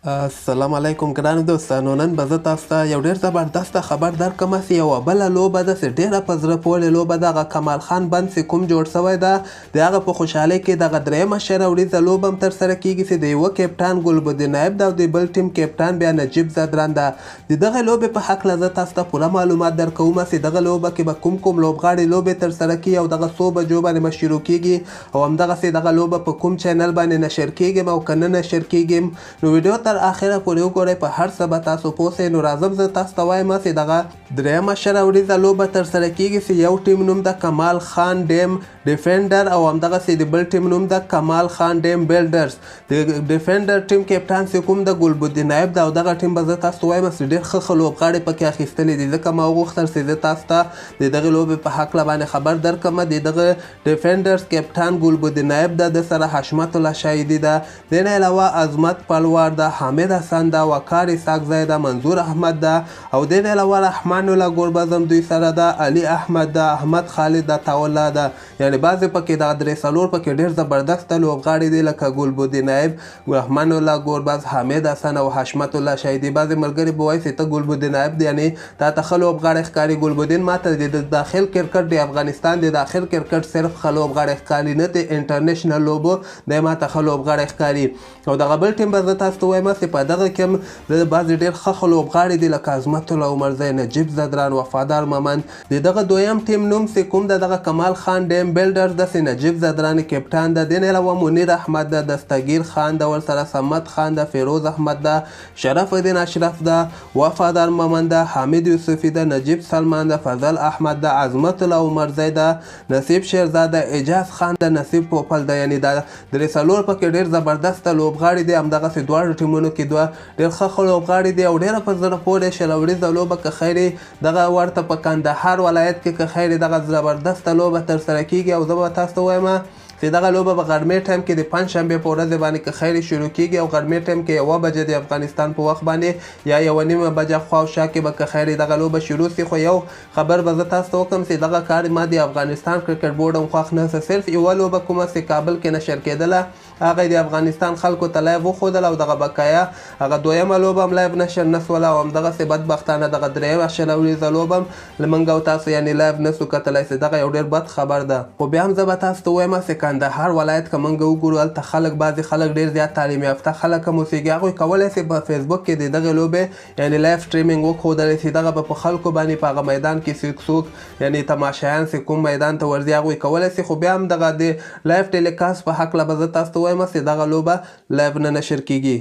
السلام علیکم ګرانو دوستانو. نن به زه تاسو ته یو ډېر زبردسته خبر درکړم چې یوه بله لوبه داسې ډېره په زړه پورې لوبه دغه کمال خان بند چې کوم جوړ شوی ده د هغه په خوشحالۍ کې دغه درېیمه شعر وړیزه لوبه هم ترسره کیږي چې د یوه کپټان ګلبدین نایب ده او د بل ټیم کپټان بیا نجیب زدران ده. د دغه لوبې په هکله زه تاسو ته پوره معلومات درکوم چې دغه لوبه کې به کوم لوبغاړي لوبې ترسره کیږي او دغه څو بجو باندې به شروع کیږي او همدغسې دغه لوبه په کوم چینل باندې نشر کیږي او که نه نشر کیږي. نو ویډیو تر آخره پورې وګورئ، په هر څه به تاسو پوه سئ. نو راځم زه تاسو ته وایم چې دغه درېیمه شعر وړیزه لوبه ترسره کیږي چې یو ټیم نوم ده کمال خان ډیم ډیفینډر او همدغسې د بل ټیم نوم ده کمال خان ډیم بلډرز. د ډیفینډر ټیم کپټان چې کوم د ګلبدین نایب ده او دغه ټیم به زه تاسو ته وایم چې ډېر ښه لوبغاړي پکې اخیستلي دي، ځکه ما وغوښتل چې زه تاسو ته د دغې لوبې په هکله باندې خبر درکړم. د دغه ډیفینډرز کپټان ګلبدین نایب ده، د سره حشمت الله شاهدي ده، د نه علاوه عظمت پلوار ده، حامد حسن ده، وقار اسحاقزی ده، منظور احمد ده او د نه علاوه رحمان الله ګربز هم دوی سره ده، علي احمد ده، احمد خالد ده، طاوله ده. یعنې بعضې پکې دغه درې څلور پکې ډېر زبردسته لوبغاړي دي لکه ګلبدین نایب، رحمان الله ګربز، حامد حسن او حشمت الله شاهدي. بعضې ملګري به وایي چې ته ګلبدین نایب دی یعنې تا ته ښه لوبغاړی ښکاري. ګلبدین ما ته د داخل کرکټ د افغانستان د داخل کرکټ صرف ښه لوبغاړی ښکاري، نه د انټرنیشنل لوبو دی ما ته ښه لوبغاړی ښکاري. او دغه بل ټیم به زه تاسو ته وایم چې په دغه کې هم د بعضې ډېر ښه لوبغاړي دي لکه عظمت الله عمرزی، نجیب زدران، وفادار ممند. د دغه دویم ټیم نوم چې کوم ده دغه کمال خان ډیم بلډرز ده چې نجیب زدران کپټان ده، د نه علاوه منیر احمد ده، دستگیر خان ده، ورسره صمد خان ده، فیروز احمد ده، شرف الدین اشرف ده، وفادار ممند ده، حامد یوسفی ده، نجیب سلمان ده، فضل احمد ده، عظمت الله عمرزی ده، نصیب شیرزاده، اعجاز خان ده، نصیب پوپل ده. یعنې دا درې څلور پکې ډېر زبردسته لوبغاړي دي. همدغسې دواړو ټیمونو کې دوه ډېر ښه لوبغاړي دي او ډېره په زړه پورې شعر وړیزه لوبه که خیر دغه ورته په کندهار ولایت کې که خیر دغه زبردسته لوبه ترسره کیږي. او زه به تاسو ته وایم چې دغه لوبه په غرمې ټایم کې د پنجشنبې په ورځ باندې که خیر شروع کیږي او غرمې ټایم کې 1 بجې د افغانستان په وخت باندې یا 1:30 بجه خوا او شا کې به که خیر دغه لوبه شروع سي. خو یو خبر به زه تاسو ته وکړم چې دغه کار ما د افغانستان کرکټ بورډ هم خوښ نه څه، صرف یوه لوبه کومه چې کابل کې نشر کېدله هغه د افغانستان خلکو ته لایو وښودل او دغه بقایا هغه دویمه لوبه هم لایو نشر نه سوله او همدغسې بدبختانه دغه درېیمه شعر وړیزه لوبه هم لمونږ او تاسو یعنې لایو نه سو کتلی چې دغه یو ډېر بد خبر ده. خو بیا هم زه به تاسو ته وایم چې کندهار ولایت که موږ وګورو هلته خلک بعضې خلک ډېر زیات تعلیم یافته خلک هم اوسېږي، هغوی کولی شي په فیسبوک کې د دغې لوبې یعنې لایف سټریمینګ وښودلی شي. دغه به په خلکو باندې په هغه میدان کې څوک یعنې تماشایان چې کوم میدان ته ورځي هغوی کولی شي. خو بیا هم دغه د لایف ټیلیکاسټ په هکله به زه تاسو ته وایم چې دغه لوبه لایو نه نشر کیږي.